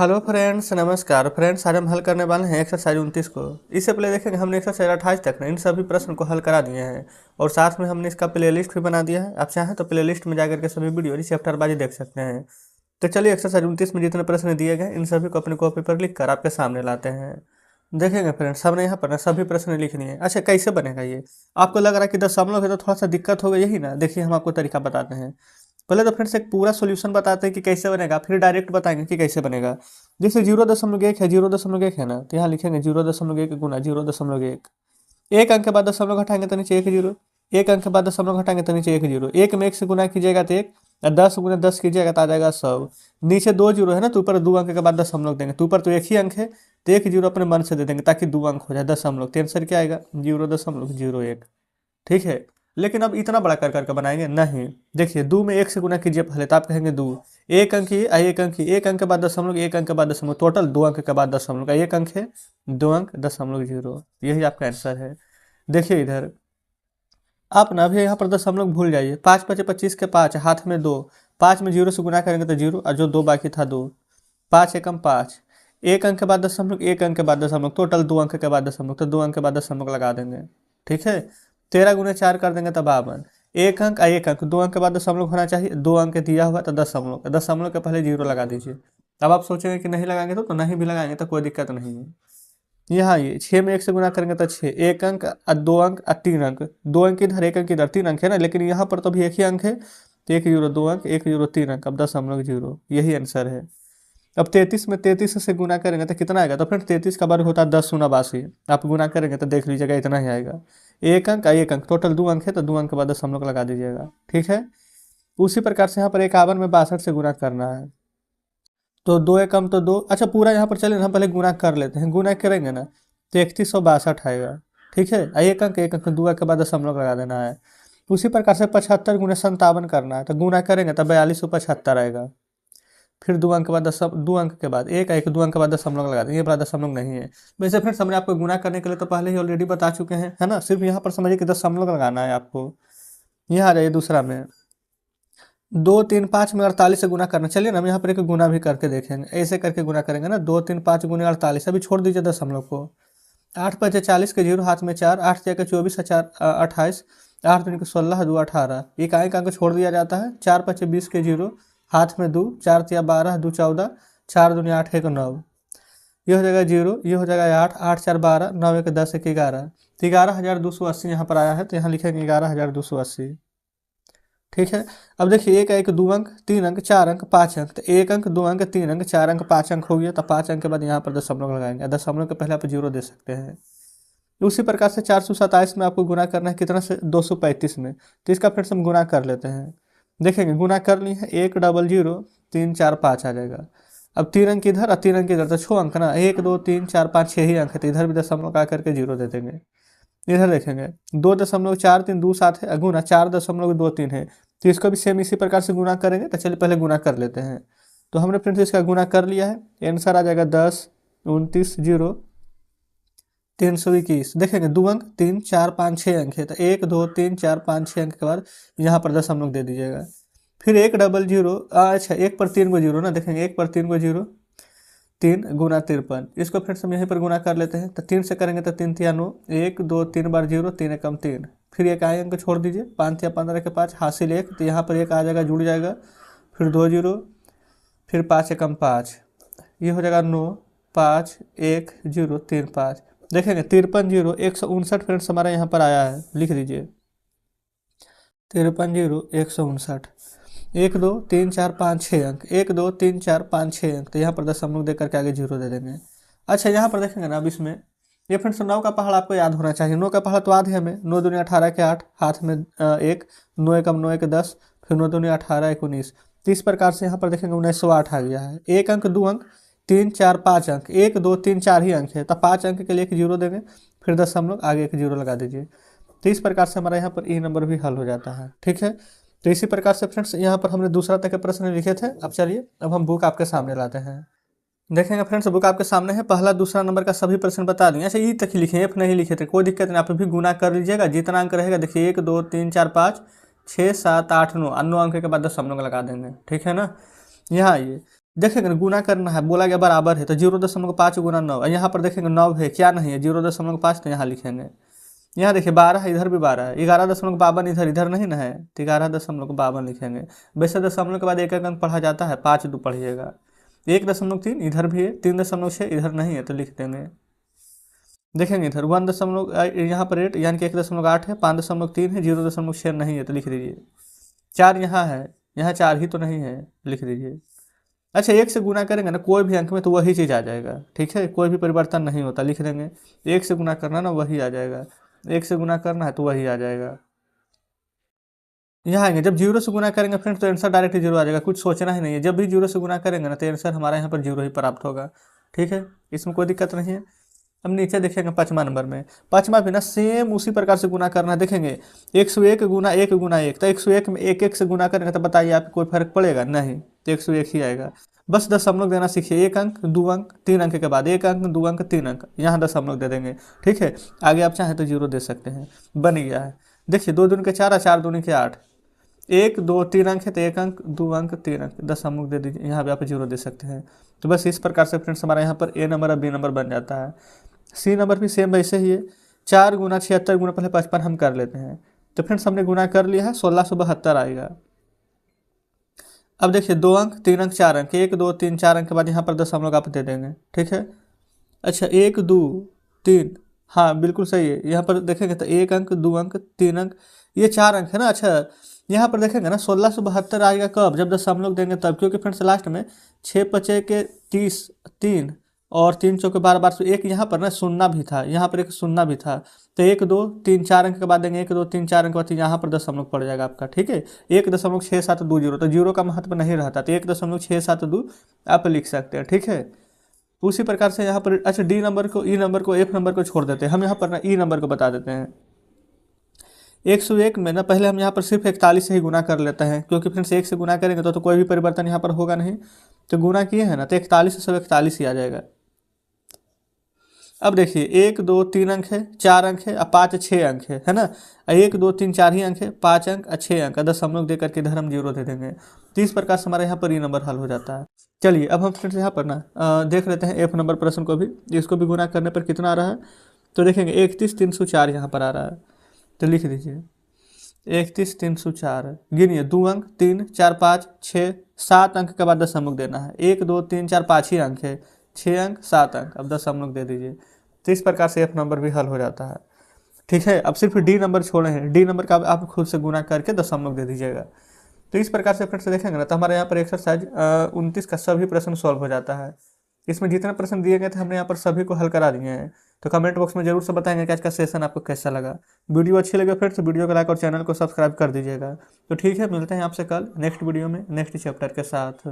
Hello friends, नमस्कार friends. आज हम हल करने वाले हैं एक्सरसाइज 29 को। इससे पहले देखेंगे हमने एक्सरसाइज 28 तक ना इन सभी प्रश्न को हल करा दिए हैं और साथ में हमने इसका प्लेलिस्ट भी बना दिया है। आप चाहें तो प्लेलिस्ट में जाकर के सभी वीडियो चैप्टर बाजी देख सकते हैं। तो चलिए एक्सरसाइज 29 में जितने प्रश्न दिए गए इन सभी को अपने कॉपी पर लिख कर आपके सामने लाते हैं। देखेंगे फ्रेंड्स, हमने यहाँ पर ना सभी प्रश्न लिखनी है। अच्छा, कैसे बनेगा ये? आपको लग रहा है कि 10 हम लोग है तो थोड़ा सा दिक्कत होगा, यही ना? देखिए हम आपको तरीका बताते हैं। पहले तो फ्रेंड्स एक पूरा सॉल्यूशन बताते हैं कि कैसे बनेगा, फिर डायरेक्ट बताएंगे कि कैसे बनेगा। जैसे 0.1 है, 0.1 है ना, तो यहाँ लिखेंगे 0.1 गुना 0.1। एक अंक के बाद दशमलव घटाएंगे तो नीचे 1 0। एक अंक के बाद दशमलव घटाएंगे तो नीचे 1 0। एक में 1 से गुना कीजिएगा तो 1, और 10 गुना 10 कीजिएगा तो आ जाएगा 100। नीचे 2 0 है ना, तो ऊपर 2 अंक के बाद दशमलव देंगे, तो ऊपर तो एक ही अंक है तो 1 0 अपने मन से दे देंगे ताकि 2 अंक हो जाए दशमलव। तो आंसर क्या आएगा? 0.01। ठीक है। लेकिन अब इतना बड़ा कर करके बनाएंगे नहीं। देखिए 2 में 1 से गुना कीजिए पहले, तो आप कहेंगे 2। एक अंक ही एक अंक ही, एक अंक के बाद दशमलव, एक अंक के बाद दशमलव, टोटल 2 अंक के बाद दशमलव का एक अंक है, 2 अंक 0.0। यही आपका आंसर है। देखिए इधर आप ना अभी यहाँ पर दशमलव भूल जाइए। 5 5 25 के 5, हाथ में 2। 5 में 0 से गुना करेंगे तो 0, और जो 2 बाकी था 2। 5 एकम 5। एक अंक के बाद दशमलव, एक अंक के बाद दशमलव, टोटल 2 अंक के बाद दशमलव, तो 2 अंक के बाद दशमलव लगा देंगे। ठीक है। 13 गुना 4 कर देंगे तो 52। एक अंक एक अंक, 2 अंक के बाद दशमलव होना चाहिए, 2 अंक दिया हुआ तो दशमलव, दशमलव के पहले 0 लगा दीजिए। अब आप सोचेंगे कि नहीं लगाएंगे तो नहीं भी लगाएंगे तो कोई दिक्कत नहीं है। यहाँ ये 6 में 1 से गुना करेंगे तो 6। एक अंक और 2 अंक और 3 अंक, 2 अंक इधर, एक अंक इधर, 3 अंक है ना, लेकिन यहाँ पर तो भी एक ही अंक है, तो 1 0 2 अंक, 1 0 3 अंक, अब 0.0। यही आंसर है। अब 33 में 33 से गुना करेंगे तो कितना आएगा? तो फ्रेंड 33 का वर्ग होता है 10 गुना 82। आप गुना करेंगे तो देख लीजिएगा इतना ही आएगा। एक अंक और एक अंक, टोटल 2 अंक है, तो 2 अंक के बाद दशमलव लगा दीजिएगा। ठीक है। उसी प्रकार से यहाँ पर 51 में 62 से गुना करना है, तो 2 एकम तो 2। अच्छा पूरा यहाँ पर चले ना, हम पहले गुना कर लेते हैं। गुना करेंगे ना तो 3162 आएगा। ठीक है। एक अंक 2 के बाद दशमलव लगा देना है। उसी प्रकार से 75 गुना 57 करना है, तो गुना करेंगे तो 4275 आएगा। फिर 2 अंक के बाद 2 अंक के बाद एक एक, 2 अंक के बाद दशमलव लगा देंगे। ये बड़ा दशमलव नहीं है। वैसे फिर हमने आपको गुना करने के लिए तो पहले ही ऑलरेडी बता चुके हैं, है ना। सिर्फ यहाँ पर समझिए कि दशमलव लगाना है आपको। यहाँ आ जाइए दूसरा में 2 3 5 में 48 से गुना करना। चलिए ना हम यहाँ पर एक गुना भी करके देखेंगे। ऐसे करके गुना करेंगे ना, 2 3 5 गुने 48। अभी छोड़ दीजिए दशमलव को। 8 5 40 के 0, हाथ में 4, 8 6 24 और 4 28, 8 दूनी के 16, 2 18। एक आए का छोड़ दिया जाता है। 4 5 20 के 0, हाथ में 2, 4 3 12, 2 14, 4 दूनी 8 1 9। ये हो जाएगा 0, ये हो जाएगा 8, 8 4 12, 9 1 10 1 11, तो 11,280 यहाँ पर आया है, तो यहाँ लिखेंगे 11,280। ठीक है। अब देखिए एक 2 अंक, 3 अंक, 4 अंक, 5 अंक, तो 1 अंक 2 अंक 3 अंक 4 अंक 5 अंक हो गया, तो 5 अंक के बाद यहाँ पर दशमलव लगाएंगे। दशमलव के पहले आप 0 दे सकते हैं। उसी प्रकार से 427 में आपको गुना करना है कितना से? 235 में। तो इसका फिर से हम गुना कर लेते हैं। देखेंगे गुना कर ली है, 100 3 4 5 आ जाएगा। अब 3 अंक इधर और 3 अंक इधर, तो 6 अंक ना, 1 2 3 4 5 6 ही अंक है, तो इधर भी दशमलव का करके 0 दे देंगे। इधर देखेंगे 2.43 2 7 है, गुना 4.23 है, तो इसको भी सेम इसी प्रकार से गुना करेंगे। तो चलिए पहले गुना कर लेते हैं। तो हमने फ्रेंड्स इसका गुना कर लिया है। आंसर आ जाएगा 10 29 0 321। देखेंगे 2 अंक 3 4 5 6 अंक है, तो 1 2 3 4 5 6 अंक के बाद यहाँ पर दशमलव दे दीजिएगा। फिर 100, अच्छा 1 पर 3 को 0 ना, देखेंगे 1 पर 3 को 0, 3 गुना 53। इसको फिर से हम यहीं पर गुना कर लेते हैं। तो 3 से करेंगे तो 3 3 9, 1 2 3 बार 0, 3 एकम 3। फिर एक आए अंक छोड़ दीजिए, 5 या 15 के 5, हासिल 1, तो यहाँ पर एक आ जाएगा, जुड़ जाएगा। फिर 2 0, फिर 5 एकम 5, ये हो जाएगा 9 5 1 0 3 5। देखेंगे 53 0 159 फ्रेंड्स हमारा यहाँ पर आया है, लिख दीजिए 53 0 159। 1 2 3 4 5 6 अंक, 1 2 3 4 5 6 अंक, तो यहाँ पर दशमलव दे करके आगे 0 दे देंगे। अच्छा यहाँ पर देखेंगे ना, अब इसमें ये फ्रेंड्स 9 का पहाड़ आपको याद होना चाहिए। 9 का पहाड़ तो याद है हमें, 9 दूनी 18 के 8, हाथ में 1, 9 एकम 9 1 10, फिर 9 दूनी 18 19। तो इस प्रकार से यहाँ पर देखेंगे 1908 आ गया है। एक अंक 2 अंक 3 4 5 अंक, 1 2 3 4 ही अंक है, तो 5 अंक के लिए एक 0 देंगे, फिर दशमलव आगे एक 0 लगा दीजिए। तो इस प्रकार से हमारा यहाँ पर ई नंबर भी हल हो जाता है। ठीक है। तो इसी प्रकार से फ्रेंड्स यहाँ पर हमने दूसरा तक के प्रश्न लिखे थे। अब चलिए अब हम बुक आपके सामने लाते हैं। देखेंगे फ्रेंड्स बुक आपके सामने है। पहला दूसरा नंबर का सभी प्रश्न बता दिए। अच्छा ई तक ही लिखे, एफ नहीं लिखे थे, कोई दिक्कत नहीं, आप भी गुना कर लीजिएगा। जितना अंक रहेगा देखिए 1 2 3 4 5 6 7 8 9, 9 अंक के बाद दशमलव लगा देंगे। ठीक है ना। यहाँ आइए देखेंगे गुना करना है, बोला गया बराबर है तो 0.5 गुना 9, यहाँ पर देखेंगे 9 है, क्या नहीं है 0.5 तो यहाँ लिखेंगे। यहाँ देखिए 12 है, इधर भी 12 है, 11.52 इधर इधर नहीं ना है तो 11.52 लिखेंगे। वैसे दशमलव के बाद एक एक अंक पढ़ा जाता है, 5 2 पढ़िएगा। 1.3 इधर भी है, 3.6 इधर नहीं है तो लिख देंगे। देखेंगे इधर 1 यहाँ पर 8 यानी कि 1.8 है, 5.3 है, 0.6 नहीं है तो लिख दीजिए। 4 यहाँ है, यहाँ 4 ही तो नहीं है, लिख दीजिए। अच्छा 1 से गुना करेंगे ना कोई भी अंक में तो वही चीज़ आ जाएगा, ठीक है, कोई भी परिवर्तन नहीं होता, लिख देंगे। 1 से गुना करना ना वही आ जाएगा, 1 से गुना करना है तो वही आ जाएगा। यहाँ आएंगे जब 0 से गुना करेंगे फ्रेंड्स तो आंसर डायरेक्ट 0 आ जाएगा, कुछ सोचना ही नहीं है। जब भी 0 से गुना करेंगे ना तो आंसर हमारा यहाँ पर 0 ही प्राप्त होगा, ठीक है, इसमें कोई दिक्कत नहीं है। अब नीचे देखेंगे 5वां नंबर में, 5वां भी ना सेम उसी प्रकार से गुना करना है। देखेंगे 101 गुना 1 गुना 1, तो 101 में 1 से गुना करेंगे तो बताइए आपको कोई फर्क पड़ेगा नहीं, तो 101 ही आएगा। बस दशमलव देना सीखिए, 1 अंक 2 अंक 3 अंक के बाद 1 अंक 2 अंक 3 अंक, यहाँ दशमलव दे देंगे, ठीक है। आगे आप चाहें तो 0 दे सकते हैं, बन गया है। देखिए 2 दूनी के 4 4 दूनी के 8, 1 2 3 अंक है तो 1 अंक 2 अंक 3 अंक, दशमलव दे दीजिए, यहाँ पे आप 0 दे सकते हैं। तो बस इस प्रकार से फ्रेंड्स हमारा यहाँ पर ए नंबर और बी नंबर बन जाता है। सी नंबर भी सेम वैसे ही है, 4 गुना 76 गुना पहले 55 हम कर लेते हैं, तो फ्रेंड्स हमने गुना कर लिया है, 1672 आएगा। अब देखिए 2 अंक 3 अंक 4 अंक, 1 2 3 4 अंक के बाद यहाँ पर दशमलव आप दे देंगे, ठीक है। अच्छा 1 2 3, हाँ बिल्कुल सही है। यहाँ पर देखेंगे तो 1 अंक 2 अंक 3 अंक, ये 4 अंक है ना। अच्छा यहाँ पर देखेंगे ना 1672 आएगा कब, जब दशमलव देंगे तब, क्योंकि फ्रेंड्स लास्ट में 6 5 के 30 3 और 3 चौके 12 12 1 यहाँ पर ना शून्य भी था, यहाँ पर एक शून्य भी था, तो 1 2 3 4 अंक के बाद देंगे, 1 2 3 4 अंक के बाद यहाँ पर दशमलव पड़ जाएगा आपका, ठीक है। 1.6720, तो 0 का महत्व नहीं रहता, तो 1.672 आप लिख सकते हैं, ठीक है। उसी प्रकार से यहाँ पर अच्छा डी नंबर को, ई नंबर को, एफ नंबर को छोड़ देते हैं, हम यहाँ पर ना ई नंबर को बता देते हैं। 101 में ना पहले हम यहाँ पर सिर्फ 41 से ही गुना कर लेते हैं, क्योंकि फ्रेंड्स 1 से गुना करेंगे तो कोई भी परिवर्तन यहाँ पर होगा नहीं, तो गुना किए हैं ना तो 41 से सब 41 ही आ जाएगा। अब देखिए 1 2 3 अंक है, 4 अंक है, और 5 6 अंक है ना। 1 2 3 4 ही अंक है, 5 अंक और 6 अंक, दशमलव दे करके इधर हम 0 दे देंगे। तो इस प्रकार से हमारे यहाँ पर ये नंबर हल हो जाता है। चलिए अब हम फ्रेंड्स यहाँ पर ना देख लेते हैं एफ नंबर प्रश्न को भी, इसको भी गुना करने पर कितना आ रहा है, तो देखेंगे 31 304 यहाँ पर आ रहा है, तो लिख दीजिए 31 304। गिनिए 2 अंक 3 4 5 6 7 अंक के बाद दशमलव देना है, 1 2 3 4 5 ही अंक है, 6 अंक 7 अंक, अब दशमलव दे दीजिए। तो इस प्रकार से एफ नंबर भी हल हो जाता है, ठीक है। अब सिर्फ डी नंबर छोड़े हैं, डी नंबर का आप खुद से गुना करके दशमलव दे दीजिएगा। तो इस प्रकार से फ्रेंड्स देखेंगे ना तो हमारे यहाँ पर एक्सरसाइज 29 का सभी प्रश्न सॉल्व हो जाता है। इसमें जितने प्रश्न दिए गए थे हमने यहाँ पर सभी को हल करा दिए हैं। तो कमेंट बॉक्स में जरूर से बताएंगे कि आज का सेशन आपको कैसा लगा। वीडियो अच्छी लगे फ्रेंड्स तो वीडियो को लाइक और चैनल को सब्सक्राइब कर दीजिएगा। तो ठीक है, मिलते हैं आपसे कल नेक्स्ट वीडियो में नेक्स्ट चैप्टर के साथ।